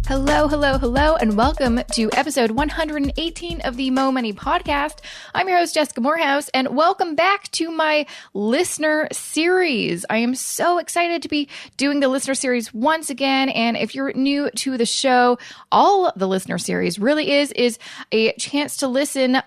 Hello, hello, hello, and welcome to episode 118 of the Mo Money Podcast. I'm your host, Jessica Morehouse, and welcome back to my listener series. I am so excited to be doing the listener series once again, and if you're new to the show, all the listener series really is a chance to listen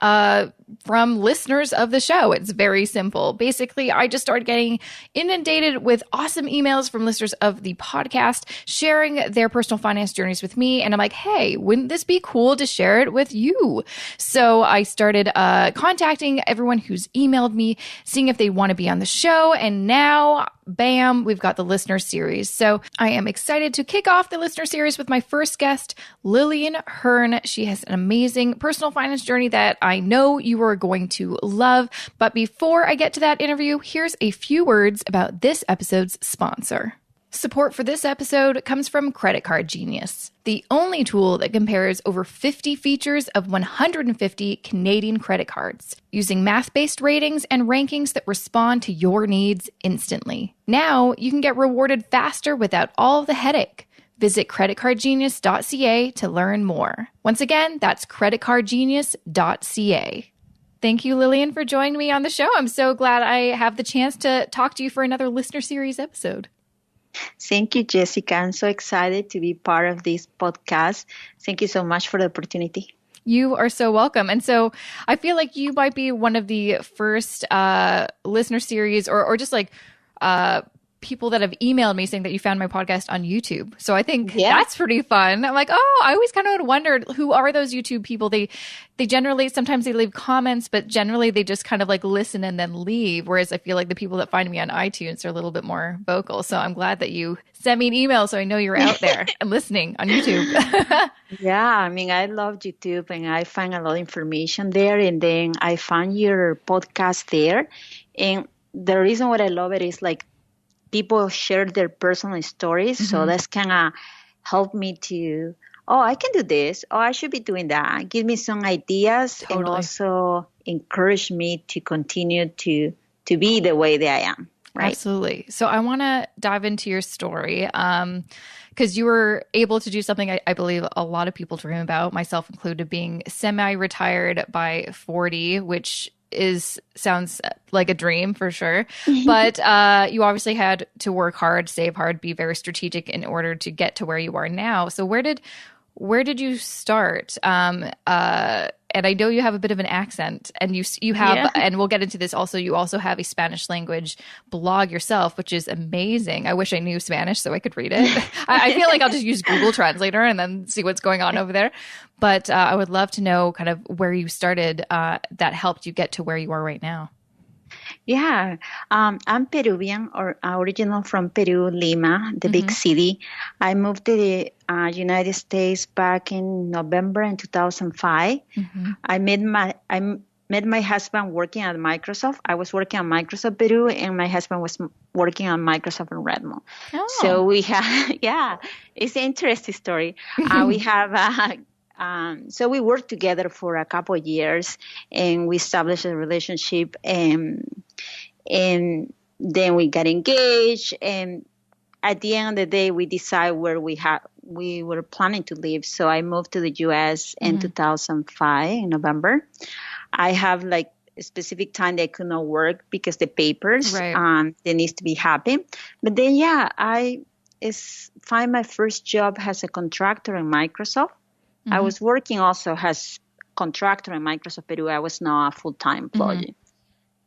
from listeners of the show. It's very simple. Basically, I just started getting inundated with awesome emails from listeners of the podcast, sharing their personal finance journeys with me. And I'm like, hey, wouldn't this be cool to share it with you? So I started contacting everyone who's emailed me, seeing if they want to be on the show. And now, bam, we've got the listener series. So I am excited to kick off the listener series with my first guest, Lilian Hurn. She has an amazing personal finance journey that I know you are going to love. But before I get to that interview, here's a few words about this episode's sponsor. Support for this episode comes from Credit Card Genius, the only tool that compares over 50 features of 150 Canadian credit cards, using math-based ratings and rankings that respond to your needs instantly. Now, you can get rewarded faster without all of the headache. Visit creditcardgenius.ca to learn more. Once again, that's creditcardgenius.ca. Thank you, Lilian, for joining me on the show. I'm so glad I have the chance to talk to you for another listener series episode. Thank you, Jessica. I'm so excited to be part of this podcast. Thank you so much for the opportunity. You are so welcome. And so I feel like you might be one of the first listener series or just like people that have emailed me saying that you found my podcast on YouTube. So I think that's pretty fun. I'm like, oh, I always kind of wondered, who are those YouTube people? They generally, sometimes they leave comments, but generally they just kind of like listen and then leave. Whereas I feel like the people that find me on iTunes are a little bit more vocal. So I'm glad that you sent me an email so I know you're out there and listening on YouTube. Yeah, I mean, I love YouTube and I find a lot of information there. And then I found your podcast there. And the reason why I love it is like, people share their personal stories. Mm-hmm. So that's kind of helped me to, I can do this. I should be doing that. Give me some ideas. Totally. And also encourage me to continue to be the way that I am. Right? Absolutely. So I want to dive into your story because you were able to do something I believe a lot of people dream about, myself included, being semi-retired by 40, which sounds like a dream for sure. But you obviously had to work hard, save hard, be very strategic in order to get to where you are now. So where did you start? And I know you have a bit of an accent, and you have, and we'll get into this also, you also have a Spanish language blog yourself, which is amazing. I wish I knew Spanish so I could read it. I feel like I'll just use Google Translator and then see what's going on over there. But I would love to know kind of where you started that helped you get to where you are right now. Yeah, I'm Peruvian, or original from Peru, Lima, the big city. I moved to the United States back in November in 2005. I met my husband working at Microsoft. I was working at Microsoft Peru, and my husband was working on Microsoft in Redmond. Oh. So we have, it's an interesting story. We have. So we worked together for a couple of years, and we established a relationship, and then we got engaged. And at the end of the day, we decided where we were planning to live. So I moved to the U.S. in 2005 in November. I have like a specific time that I could not work because the papers that needs to be happening. But then I find my first job as a contractor in Microsoft. I was working also as contractor in Microsoft Peru. I was not a full-time employee.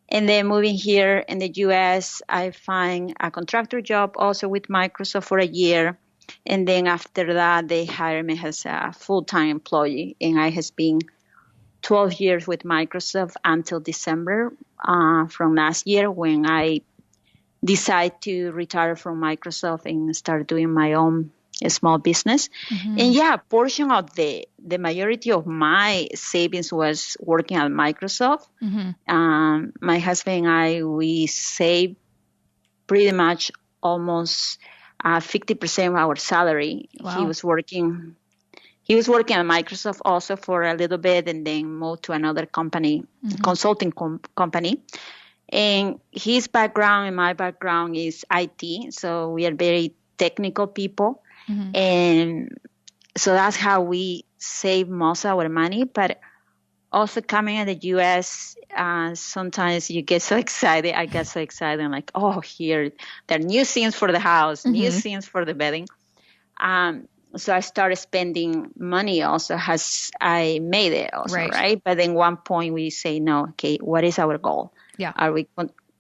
And then moving here in the U.S., I find a contractor job also with Microsoft for a year. And then after that, they hired me as a full-time employee. And I has been 12 years with Microsoft until December from last year, when I decided to retire from Microsoft and start doing my own a small business. And portion of the majority of my savings was working at Microsoft. My husband and I, we saved pretty much almost 50% of our salary. Wow. He was working at Microsoft also for a little bit, and then moved to another company, consulting company. And his background and my background is IT, so we are very technical people. And so that's how we save most of our money. But also coming in the U.S., sometimes you get so excited. I get so excited. I'm like, oh, here, there are new scenes for the house, new scenes for the bedding. So I started spending money also as I made it also, right? But then one point we say, no, okay, what is our goal? Yeah. Are we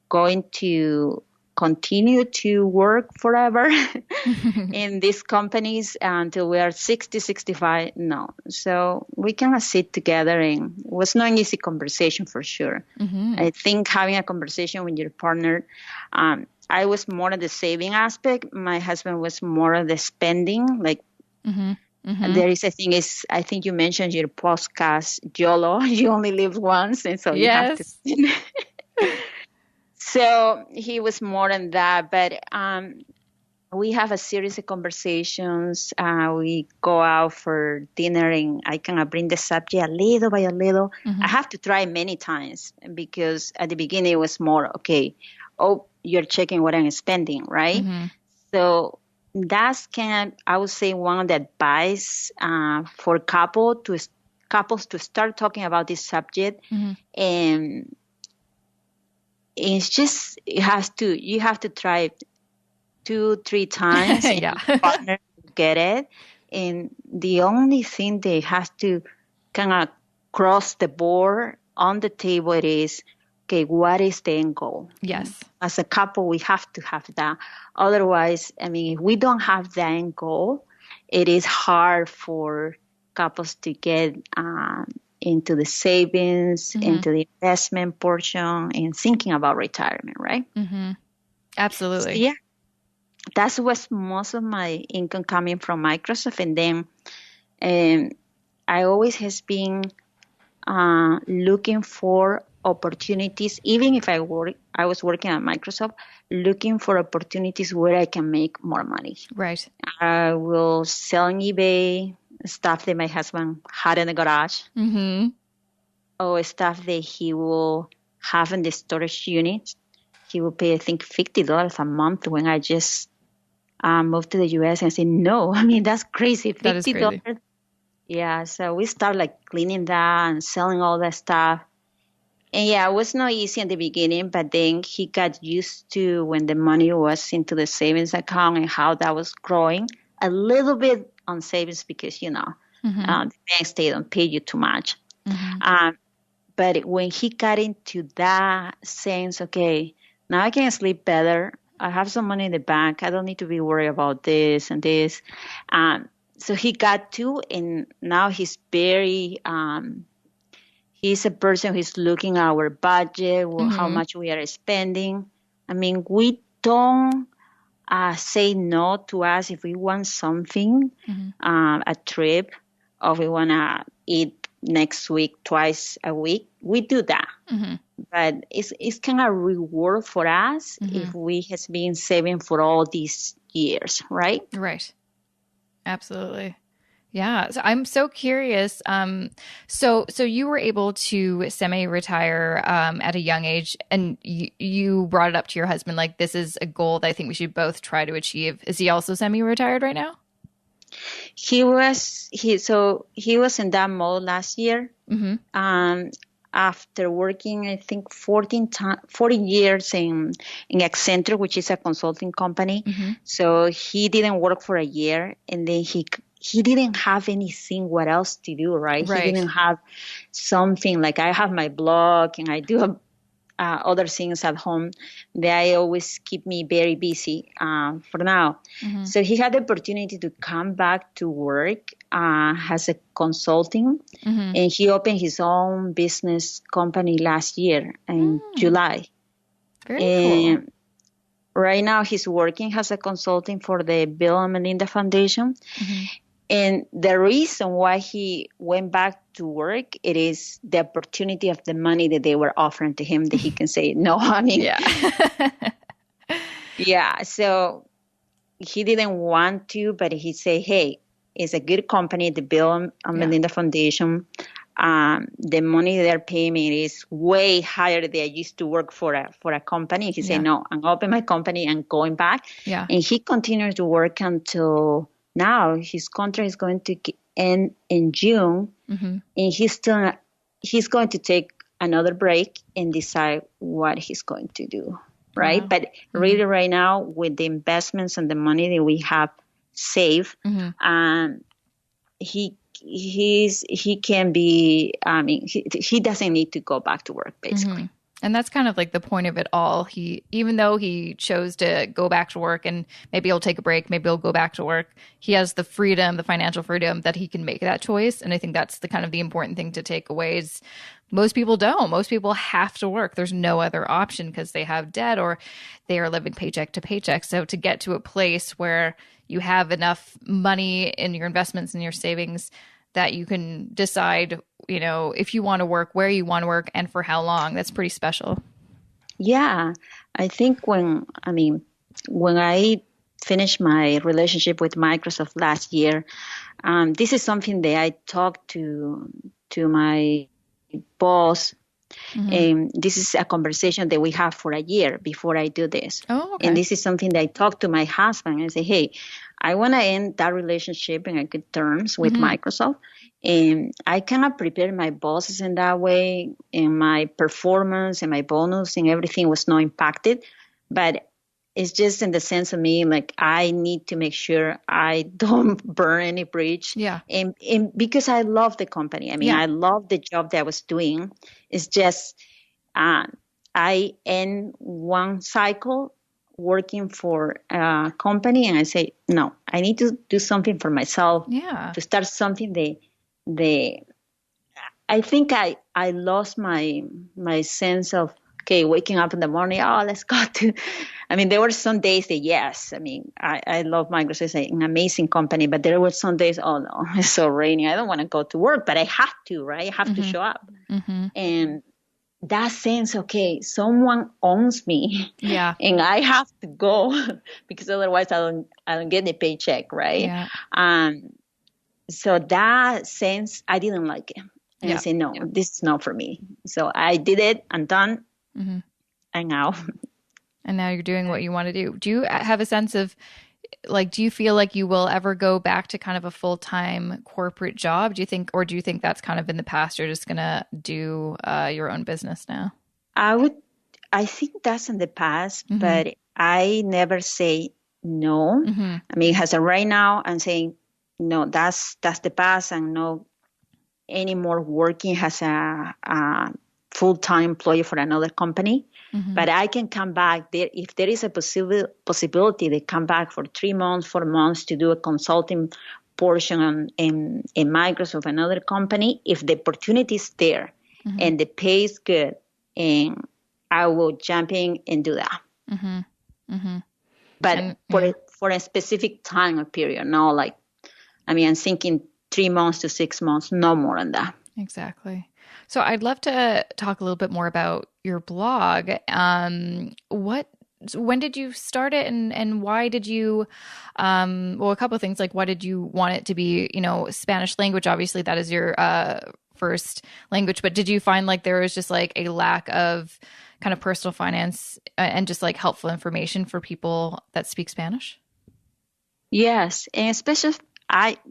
going to continue to work forever in these companies until we are 60, 65? No. So we kind of sit together, and it was not an easy conversation for sure. I think having a conversation with your partner, I was more of the saving aspect. My husband was more of the spending, like, there is a thing is, I think you mentioned your podcast, YOLO, you only live once, and so you have to spend. So he was more than that, but we have a series of conversations. We go out for dinner, and I kind of bring the subject a little by a little. I have to try many times, because at the beginning it was more, okay, oh, you're checking what I'm spending, right? So that's I would say, one of the advice for couples to start talking about this subject. And it's just, you have to try 2-3 times and your partner to get it. And the only thing they have to kind of cross the board on the table, it is, okay, what is the end goal? Yes. As a couple, we have to have that. Otherwise, I mean, if we don't have the end goal, it is hard for couples to get into the savings, into the investment portion, and thinking about retirement, right? Absolutely. So, yeah, that was most of my income coming from Microsoft. And then I always has been looking for opportunities, even if I was working at Microsoft, looking for opportunities where I can make more money. Right. I will sell on eBay stuff that my husband had in the garage, or stuff that he will have in the storage unit. He will pay, I think, $50 a month when I just moved to the U.S. and I said, no, I mean, that's crazy. $50. That is crazy. Yeah, so we start like cleaning that and selling all that stuff. And yeah, it was not easy in the beginning, but then he got used to when the money was into the savings account and how that was growing a little bit on savings, because, the banks, they don't pay you too much. But when he got into that sense, okay, now I can sleep better. I have some money in the bank. I don't need to be worried about this and this. So he got to, and now he's very, he's a person who's looking at our budget, how much we are spending. I mean, we don't say no to us if we want something, a trip, or we want to eat next week, twice a week. We do that. But it's kind of reward for us if we has been saving for all these years, right? Right. Absolutely. Yeah. So I'm so curious. So you were able to semi-retire at a young age, and you brought it up to your husband, like, this is a goal that I think we should both try to achieve. Is he also semi-retired right now? He was in that mode last year. After working, I think 40 years in Accenture, which is a consulting company. So he didn't work for a year, and then he didn't have anything what else to do, right? He didn't have something like, I have my blog and I do other things at home that I always keep me very busy for now. So he had the opportunity to come back to work as a consulting, and he opened his own business company last year in July. Very cool. Right now he's working as a consulting for the Bill and Melinda Foundation. And the reason why he went back to work, it is the opportunity of the money that they were offering to him that he can say, no, honey. Yeah. So he didn't want to, but he said, hey, it's a good company, the Bill and Melinda Foundation. The money they're paying me is way higher than I used to work for a company. He said, no, I'm opening my company and going back. And he continued to work until now his contract is going to end in June, and he's going to take another break and decide what he's going to do, right? Wow. But really, right now, with the investments and the money that we have saved, he can be. I mean, he doesn't need to go back to work, basically. And that's kind of like the point of it all. Even though he chose to go back to work, and maybe he'll take a break, maybe he'll go back to work, he has the freedom, the financial freedom that he can make that choice. And I think that's the kind of the important thing to take away is most people don't. Most people have to work. There's no other option because they have debt or they are living paycheck to paycheck. So to get to a place where you have enough money in your investments and your savings that you can decide, if you want to work, where you want to work, and for how long. That's pretty special. Yeah. I think when I finished my relationship with Microsoft last year, this is something that I talked to my boss. And this is a conversation that we have for a year before I do this. Oh, okay. And this is something that I talk to my husband and say, hey, I want to end that relationship in a good terms with Microsoft. And I cannot prepare my bosses in that way. And my performance and my bonus and everything was not impacted. But it's just in the sense of me, like, I need to make sure I don't burn any bridge. Yeah. And because I love the company. I mean, I love the job that I was doing. It's just I end one cycle working for a company and I say, no, I need to do something for myself. Yeah. To start something I think I lost my sense of, okay, waking up in the morning, let's go to, I mean, there were some days that, yes, I mean, I love Microsoft, it's an amazing company, but there were some days, oh no, it's so rainy, I don't want to go to work, but I have to, right? I have to show up. And that sense, okay, someone owns me, and I have to go because otherwise I don't get the paycheck, right? Yeah. So that sense, I didn't like it. And I said, no, this is not for me. So I did it. I'm done. And now. And now you're doing what you want to do. Do you have a sense of, like, do you feel like you will ever go back to kind of a full-time corporate job? Do you think that's kind of in the past? You're just going to do your own business now? I think that's in the past, but I never say no. I mean, as of right now, I'm saying, no, that's the past, and no anymore working as a full-time employee for another company. But I can come back there if there is a possibility to come back for 3 months, 4 months to do a consulting portion in Microsoft, another company. If the opportunity is there and the pay is good, and I will jump in and do that. But for a specific time or period, no, like, I mean, I'm thinking 3 months to 6 months, no more than that. Exactly. So I'd love to talk a little bit more about your blog. When did you start it, and why did you, a couple of things, like, why did you want it to be, Spanish language? Obviously that is your first language, but did you find like there was just like a lack of kind of personal finance and just like helpful information for people that speak Spanish? Yes. And especially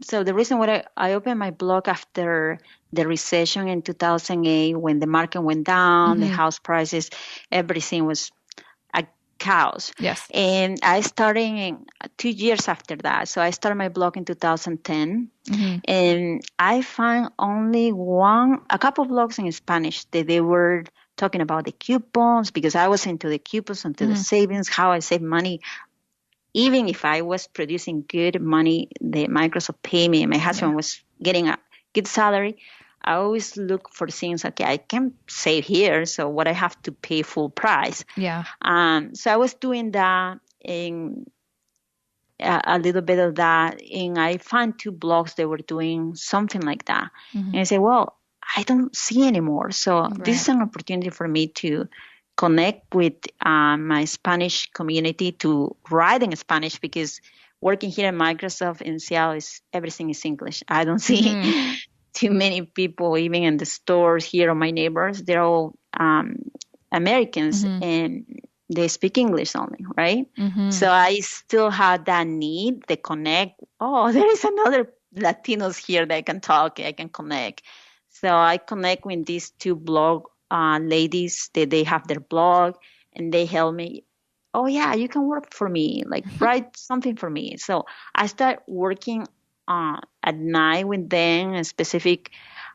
so the reason why I opened my blog after the recession in 2008, when the market went down, the house prices, everything was a chaos. Yes. And I started in 2 years after that. So I started my blog in 2010, and I found only a couple of blogs in Spanish that they were talking about the coupons, because I was into the coupons, into the savings, how I save money. Even if I was producing good money, the Microsoft paid me, and my husband was getting a good salary, I always look for things, okay, I can save here, so what I have to pay full price. Yeah. So I was doing that, in a little bit of that, and I found 2 blogs that were doing something like that. And I said, well, I don't see anymore. So this is an opportunity for me to connect with my Spanish community, to write in Spanish, because working here at Microsoft in Seattle, everything is English. I don't see too many people, even in the stores here, or my neighbors. They're all Americans, and they speak English only, right? So I still had that need, the connect. oh, there is another Latinos here that I can talk, I can connect. So I connect with these two blog ladies that they have their blog and they help me. Oh yeah, you can work for me, like write something for me. So I start working at night with them, a specific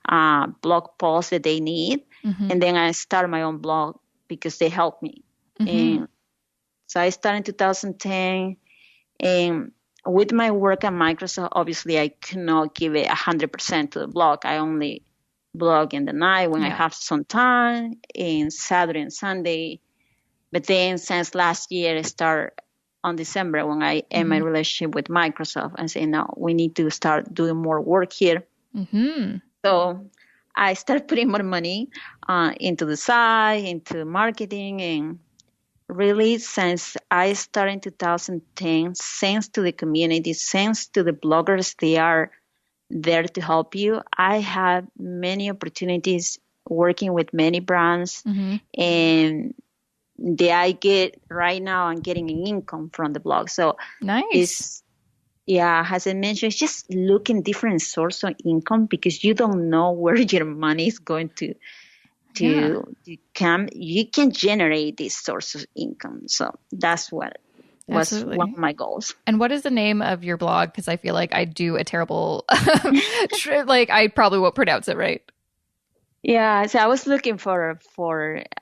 blog post that they need. Mm-hmm. And then I start my own blog because they help me. Mm-hmm. And so I started in 2010. And with my work at Microsoft, obviously I cannot give it 100% to the blog. I only blog in the night when I have some time, in Saturday and Sunday. But then since last year, I start on December when I end my relationship with Microsoft and say, no, we need to start doing more work here. Mm-hmm. So I started putting more money into the site, into marketing, and really since I started in 2010, thanks to the community, thanks to the bloggers, they are there to help you. I have many opportunities working with many brands, and I get right now, I'm getting an income from the blog. So nice. As I mentioned, it's just looking different source of income because you don't know where your money is going to come. You can generate this source of income. So that's what was one of my goals. And what is the name of your blog? Because I feel like I do a terrible, like I probably won't pronounce it right. Yeah, so I was looking for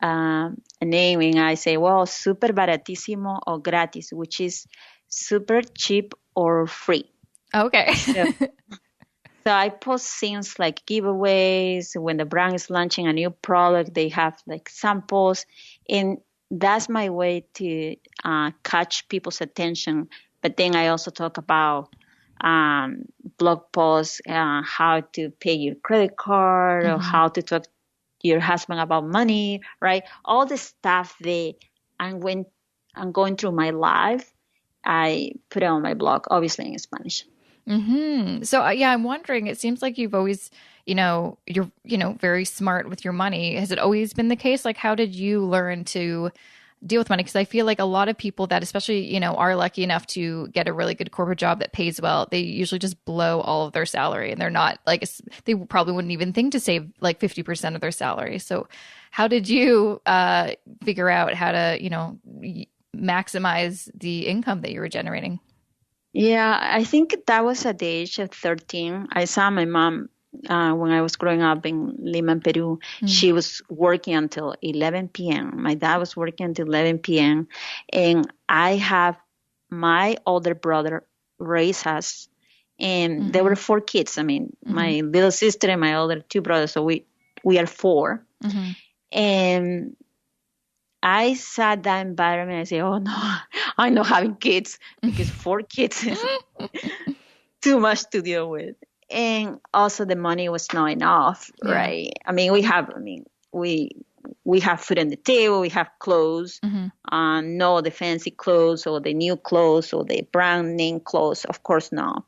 a name, and I say, well, super baratísimo or gratis, which is super cheap or free. Okay. So I post things like giveaways. When the brand is launching a new product, they have like samples. And that's my way to catch people's attention. But then I also talk about blog posts, how to pay your credit card, or how to talk to your husband about money, right? All the stuff that I'm going through my life, I put it on my blog, obviously in Spanish. Mm-hmm. So I'm wondering, it seems like you've always, you're, very smart with your money. Has it always been the case? Like, how did you learn to deal with money? Because I feel like a lot of people that especially, are lucky enough to get a really good corporate job that pays well, they usually just blow all of their salary, and they're not like, they probably wouldn't even think to save like 50% of their salary. So how did you figure out how to, maximize the income that you were generating? Yeah, I think that was at the age of 13. I saw my mom when I was growing up in Lima, Peru. She was working until 11 p.m. My dad was working until 11 p.m. And I have my older brother raise us. And there were 4 kids. I mean, my little sister and my older 2 brothers. So we are 4. And I saw that environment. I say, oh no, I'm not having kids because 4 kids is too much to deal with. And also the money was not enough, right? I mean, we have food on the table, we have clothes, no the fancy clothes or the new clothes or the brand name clothes, of course not.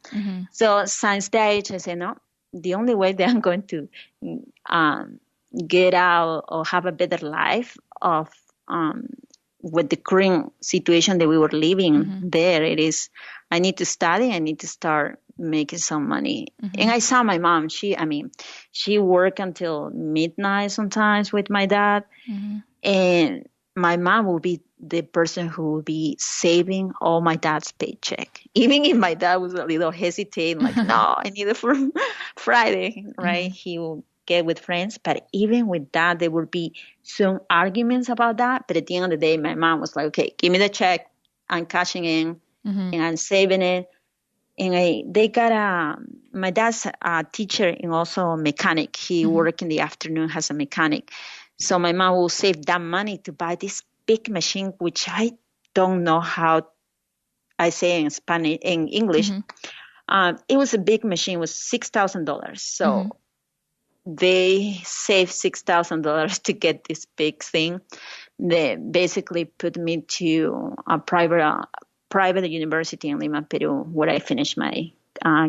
So since that age, I said, no, the only way that I'm going to get out or have a better life of with the current situation that we were living there, it is I need to study, I need to start making some money. And I saw my mom, she worked until midnight sometimes with my dad. And my mom will be the person who will be saving all my dad's paycheck. Even if my dad was a little hesitating, like, no, I need it for Friday, right? He will get with friends. But even with that, there will be some arguments about that. But at the end of the day, my mom was like, okay, give me the check. I'm cashing in and I'm saving it. And they got my dad's a teacher and also a mechanic. He worked in the afternoon as a mechanic. So my mom will save that money to buy this big machine, which I don't know how I say in Spanish, in English. It was a big machine, it was $6,000. So they saved $6,000 to get this big thing. They basically put me to a private university in Lima, Peru, where I finished my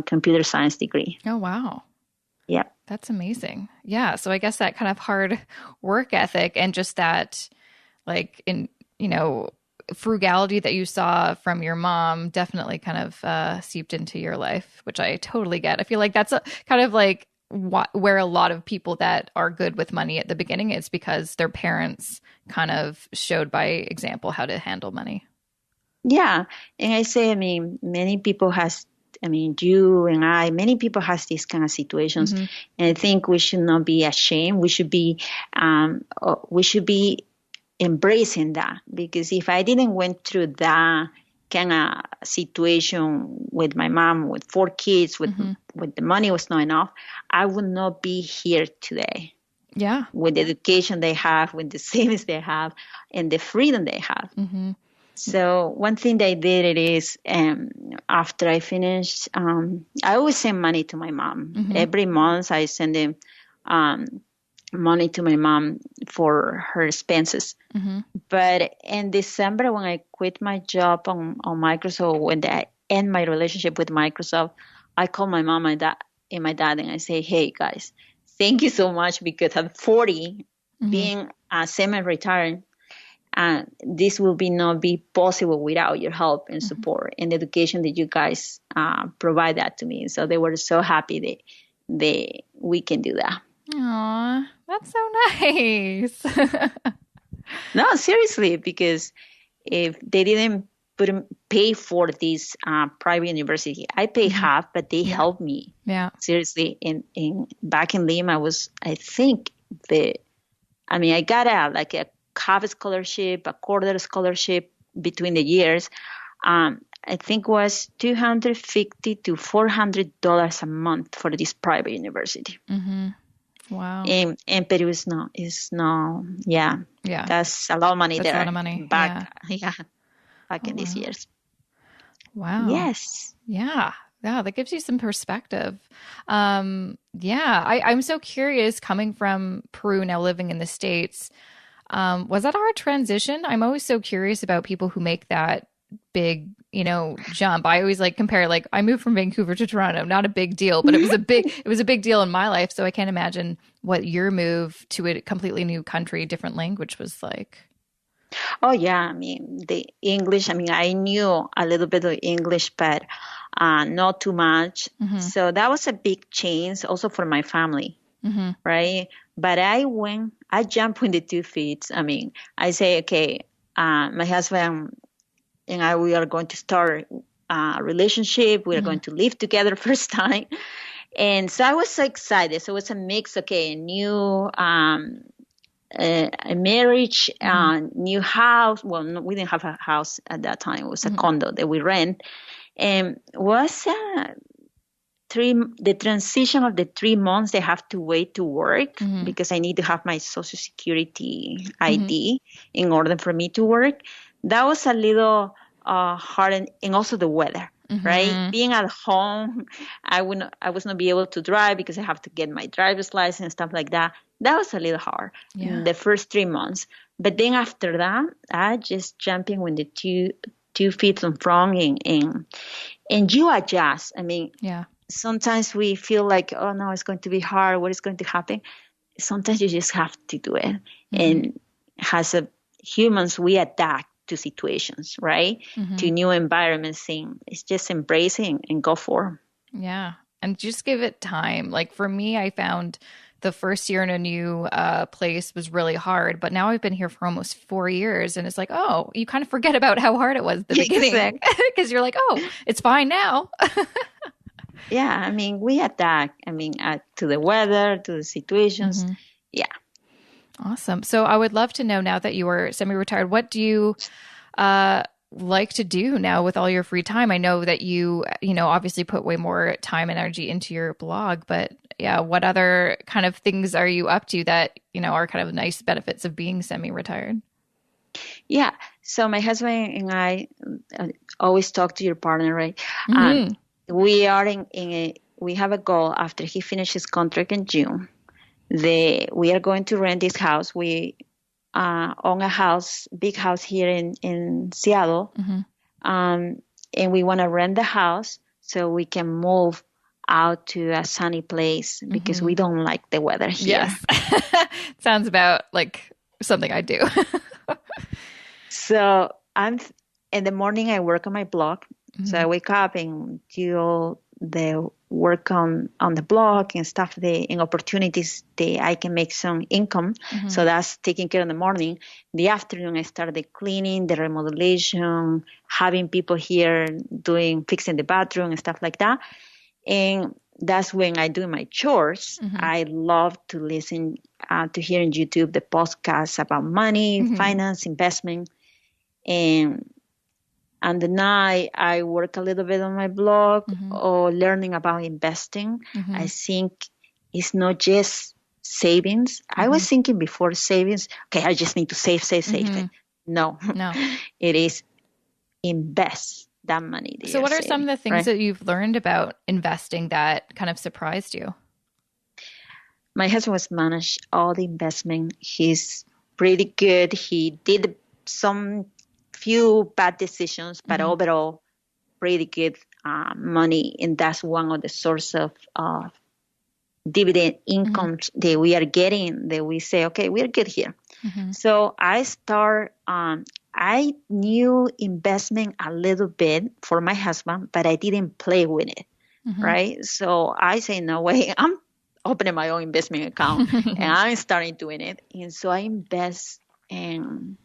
computer science degree. Oh, wow. Yeah. That's amazing. Yeah. So I guess that kind of hard work ethic and just that, like, frugality that you saw from your mom definitely kind of seeped into your life, which I totally get. I feel like that's kind of like where a lot of people that are good with money at the beginning, it's because their parents kind of showed by example how to handle money. Yeah. And I say, I mean, many people you and I, many people has these kind of situations. Mm-hmm. And I think we should not be ashamed. We should be embracing that, because if I didn't went through that kind of situation with my mom, with 4 kids, with the money was not enough, I would not be here today. Yeah. With the education they have, with the savings they have, and the freedom they have. Mm-hmm. So one thing that I did is after I finished, I always send money to my mom. Mm-hmm. Every month I send them money to my mom for her expenses. Mm-hmm. But in December, when I quit my job on Microsoft, when I end my relationship with Microsoft, I called my mom and my dad and I say, hey guys, thank you so much, because at 40, being semi-retired, this will not be possible without your help and support and education that you guys provide that to me. So they were so happy that we can do that. Aw, that's so nice. No, seriously, because if they didn't pay for this private university, I pay half, but they helped me. Yeah, seriously. In back in Lima, I got a half scholarship, a quarter scholarship between the years. I think was $250 to $400 a month for this private university. Mm-hmm. Wow. And Peru is no, yeah. That's a lot of money. That's there. A lot of money. Back in these years. Wow. Yes. Yeah. Yeah, that gives you some perspective. I'm so curious, coming from Peru, now living in the States. Was that a hard transition? I'm always so curious about people who make that big, jump. I always compare, I moved from Vancouver to Toronto, not a big deal, but it was a big deal in my life. So I can't imagine what your move to a completely new country, different language was like. Oh yeah. The English, I knew a little bit of English, but not too much. Mm-hmm. So that was a big change also for my family. Mm-hmm. Right. But I jumped with the 2 feet. I say, okay, my husband and I, we are going to start a relationship. We are going to live together first time. And so I was so excited. So it was a mix, a new a marriage, new house. Well, no, we didn't have a house at that time. It was a condo that we rent. And was the transition of the 3 months they have to wait to work, because I need to have my Social Security ID in order for me to work. That was a little hard, and also the weather, right? Being at home, I was not be able to drive because I have to get my driver's license and stuff like that. That was a little hard the first 3 months. But then after that, I just jumping with the two feet in front, and you adjust. Sometimes we feel like, oh no, it's going to be hard. What is going to happen? Sometimes you just have to do it. And as humans, we adapt to situations, right? To new environments. It's just embracing and go for. Yeah. And just give it time. For me, I found the first year in a new place was really hard, but now I've been here for almost 4 years, and it's you kind of forget about how hard it was at the beginning, because you're oh, it's fine now. Yeah, we adapt. To the weather, to the situations. Yeah. Awesome. So I would love to know, now that you are semi-retired, what do you like to do now with all your free time? I know that you obviously put way more time and energy into your blog, but what other kind of things are you up to that, are kind of nice benefits of being semi-retired? Yeah. So my husband and I always talk to your partner, right? We are we have a goal after he finishes his contract in June. We are going to rent this house. We own a big house here in Seattle. And we want to rent the house so we can move out to a sunny place, because we don't like the weather here. Yes. Sounds about like something I do. So I'm in the morning I work on my blog. So I wake up and do the work on the blog and stuff, and opportunities that I can make some income. So that's taking care in the morning. In the afternoon, I start the cleaning, the remodelation, having people here fixing the bathroom and stuff like that. And that's when I do my chores. I love to listen to hear on YouTube the podcasts about money, finance, investment, and the night I work a little bit on my blog or learning about investing. I think it's not just savings. I was thinking before savings, okay, I just need to save. No, it is invest that money. So what are some of the things that you've learned about investing that kind of surprised you? My husband was managed all the investment. He's pretty good. He did some few bad decisions, but overall pretty good money. And that's one of the source of dividend incomes that we are getting, that we say, okay, we're good here. So I knew investment a little bit for my husband, but I didn't play with it, right? So I say, no way, I'm opening my own investment account and I'm starting doing it. And so I invest, and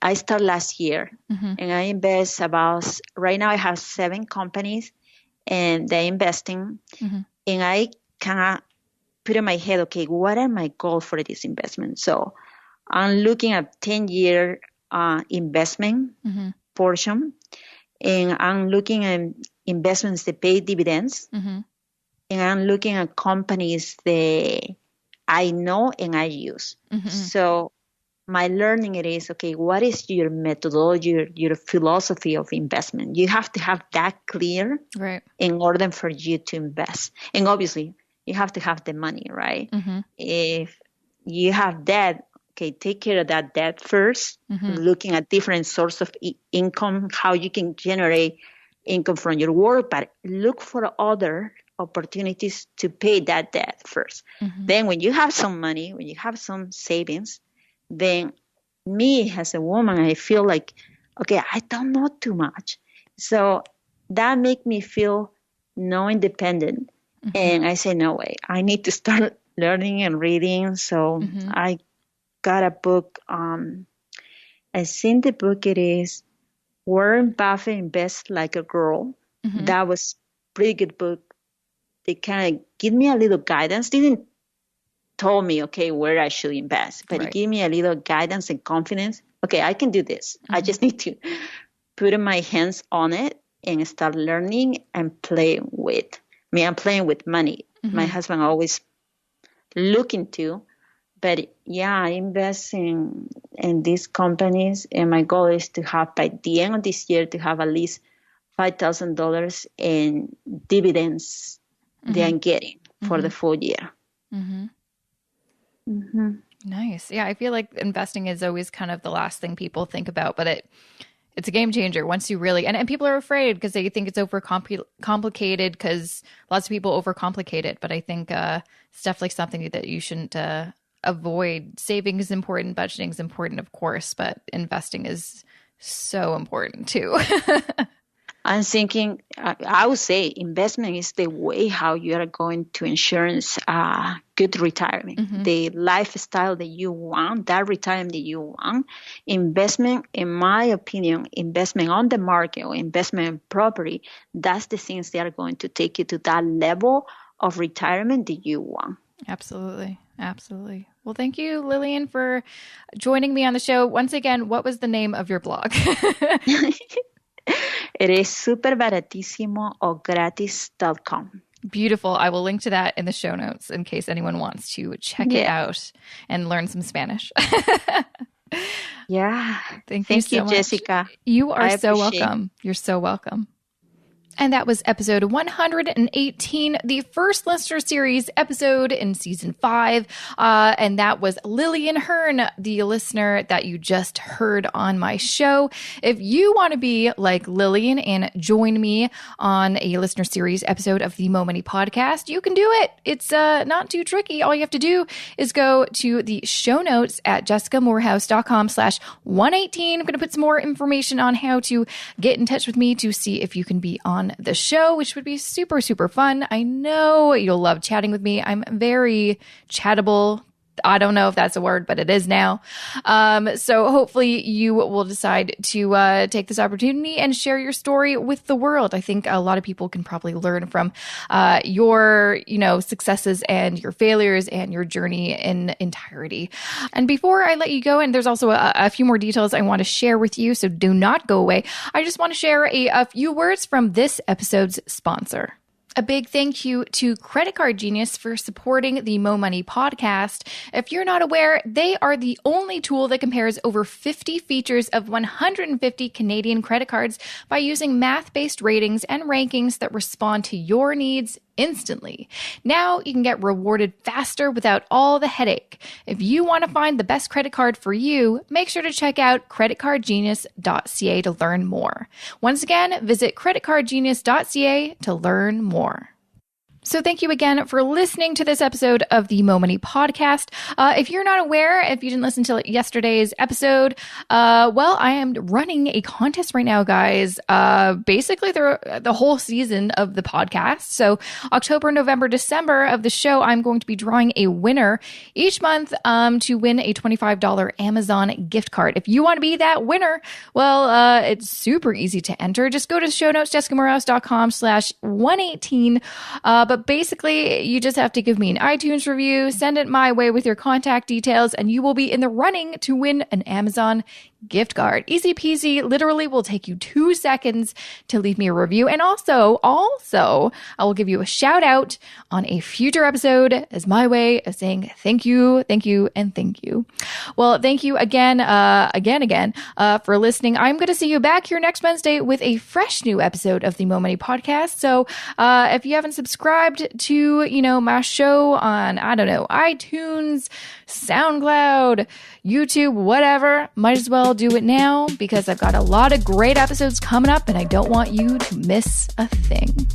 I started last year, and I invest right now I have 7 companies and they're investing, and I kind of put in my head, okay, what are my goals for this investment? So I'm looking at 10-year investment portion, and I'm looking at investments that pay dividends, and I'm looking at companies that I know and I use. So my learning it is, okay, what is your methodology, your philosophy of investment? You have to have that clear in order for you to invest. And obviously, you have to have the money, right? If you have debt, okay, take care of that debt first, looking at different sources of income, how you can generate income from your work, but look for other opportunities to pay that debt first. Then when you have some money, when you have some savings, then me as a woman, I feel like, okay, I don't know too much. So that make me feel no independent. And I say, no way, I need to start learning and reading. So I got a book. I think the book it is Warren Buffett Invest Like a Girl. That was pretty good book. They kind of give me a little guidance. Didn't told me, okay, where I should invest, but it gave me a little guidance and confidence. Okay, I can do this. I just need to put my hands on it and start learning and playing with. I'm playing with money. My husband always looking to, but yeah, I invest in these companies, and my goal is to have by the end of this year to have at least $5,000 in dividends that I'm getting for the full year. Nice. Yeah, I feel like investing is always kind of the last thing people think about, but it's a game changer once you really, and people are afraid because they think it's complicated because lots of people overcomplicate it. But I think it's definitely something that you shouldn't avoid. Saving is important, budgeting is important, of course, but investing is so important too. I'm thinking, I would say investment is the way how you are going to ensure good retirement, the lifestyle that you want, that retirement that you want. Investment, in my opinion, investment on the market or investment in property, that's the things that are going to take you to that level of retirement that you want. Absolutely. Absolutely. Well, thank you, Lilian, for joining me on the show. Once again, what was the name of your blog? It is superbaratissimo.gratis.com. Beautiful. I will link to that in the show notes in case anyone wants to check it out and learn some Spanish. Yeah. Thank you so much, Jessica. You are so welcome. You're so welcome. And that was episode 118, the first listener series episode in season 5. And that was Lilian Hurn, the listener that you just heard on my show. If you want to be like Lilian and join me on a listener series episode of the Mo Money podcast, you can do it. It's not too tricky. All you have to do is go to the show notes at jessicamorehouse.com/118. I'm going to put some more information on how to get in touch with me to see if you can be on the show, which would be super, super fun. I know you'll love chatting with me. I'm very chattable. I don't know if that's a word, but it is now. So hopefully you will decide to take this opportunity and share your story with the world. I think a lot of people can probably learn from your, successes and your failures and your journey in entirety. And before I let you go, and there's also a few more details I want to share with you, so do not go away. I just want to share a few words from this episode's sponsor. A big thank you to Credit Card Genius for supporting the Mo Money podcast. If you're not aware, they are the only tool that compares over 50 features of 150 Canadian credit cards by using math-based ratings and rankings that respond to your needs instantly. Now you can get rewarded faster without all the headache. If you want to find the best credit card for you, make sure to check out creditcardgenius.ca to learn more. Once again, visit creditcardgenius.ca to learn more. So thank you again for listening to this episode of the Mo Money podcast. If you're not aware, if you didn't listen to yesterday's episode, I am running a contest right now, guys. Basically, the whole season of the podcast. So October, November, December of the show, I'm going to be drawing a winner each month to win a $25 Amazon gift card. If you want to be that winner, it's super easy to enter. Just go to the show notes, jessicamorehouse.com/118. But basically, you just have to give me an iTunes review, send it my way with your contact details, and you will be in the running to win an Amazon gift card. Easy peasy, literally will take you 2 seconds to leave me a review. And also, I will give you a shout out on a future episode as my way of saying thank you, and thank you. Well, thank you again, for listening. I'm going to see you back here next Wednesday with a fresh new episode of the Mo Money podcast. So, if you haven't subscribed to, my show on, iTunes, SoundCloud, YouTube, whatever, might as well do it now because I've got a lot of great episodes coming up and I don't want you to miss a thing.